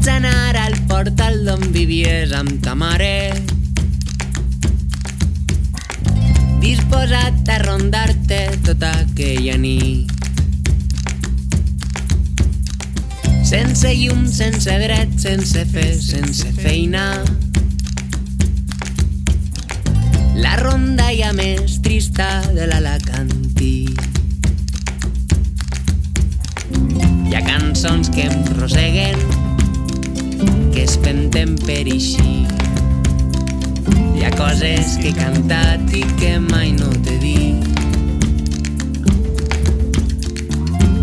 Vaig anar al portal d'on vivies amb ta mare, disposat a rondar-te tota aquella nit. Sense llum, sense dret, sense fe, sense feina. La rondalla més trista de l'Alacantí. Hi ha cançons que em roseguen, que es penten per eixir. Hi ha coses que he cantat i que mai no t'he dit.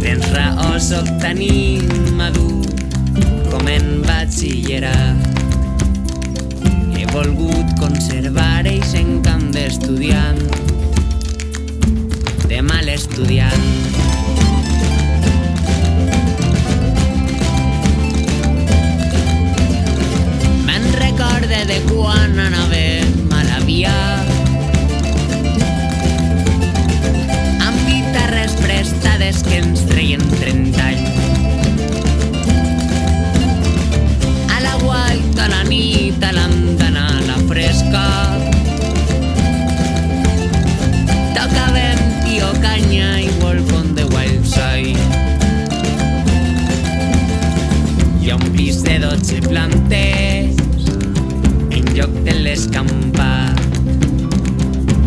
Tens raó, soc tan immadur com en batxillerat. He volgut conservar eix encant d'estudiant, de mal estudiant. Recorde de quan anàvem a la via amb guitarres prestades que ens treien 30 anys. A la guaita, a la nit, a l'andana, a la fresca tocàvem Tio Canya i Walk on the Wild Side. Hi ha un pis de 12 plantes en lloc de l'escampat.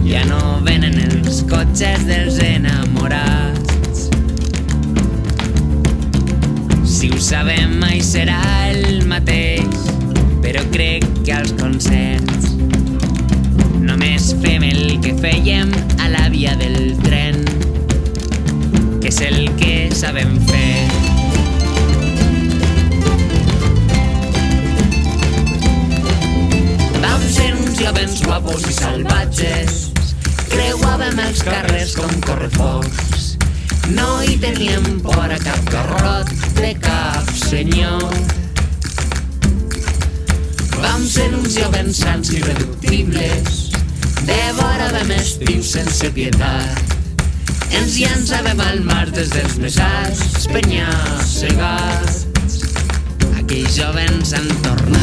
Ja no venen els cotxes dels enamorats. Si ho sabem mai serà el mateix, però crec que als concerts només fem el que fèiem a la via del tren, que és el que sabem fer. Vam ser uns jovens guapos i salvatges, creuàvem els carrers com correfocs. No hi teníem por a cap garrot de cap senyor. Vam ser uns jovens sants i irreductibles, devoràvem estius sense pietat. Ens llançàvem al mar des dels mesats, penya-segats. Aquells jovens han tornat.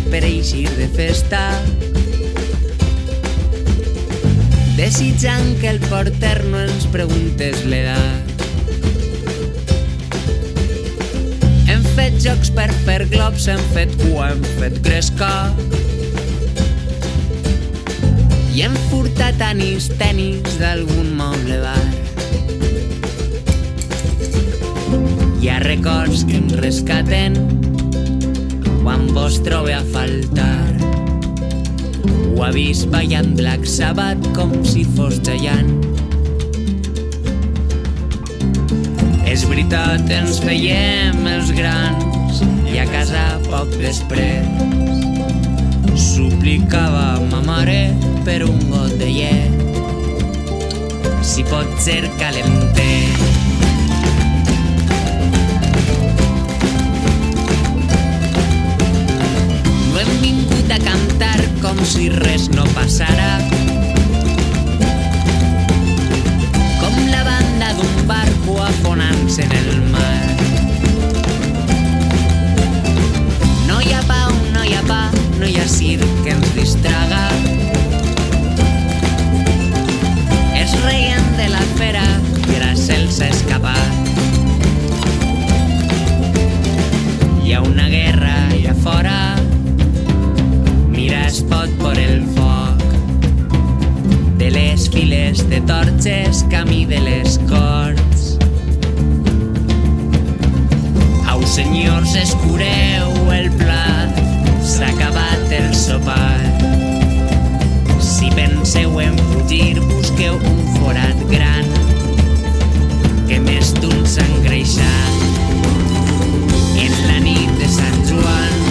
Per eixir de festa, desitjant que el porter no ens preguntés l'edat. Hem fet jocs per fer globs, hem fet cua, hem fet gresca i hem furtat anís tenis d'algun moble bar. Hi ha records que em rescaten quan vos trobe a faltar. Ho ha vist ballant Black Sabbath com si fos Giant. És veritat, ens fèiem els grans i a casa poc després suplicava ma mare per un got de llet, si pot ser calentet. Hem vingut a cantar com si res no passara, com la banda d'un barco afonant-se en el mar. No hi ha pau, no hi ha pa, no hi ha circ que ens distraga. Es reien de la fera que ara se'ls ha escapat. Hi ha una guerra allà fora, mira es pot por el foc de les files de torxes camí de les corts. Au senyors, escureu el plat, s'ha acabat el sopar. Si penseu en fugir, busqueu un forat gran, que més d'un s'ha engreixat en la nit de Sant Joan.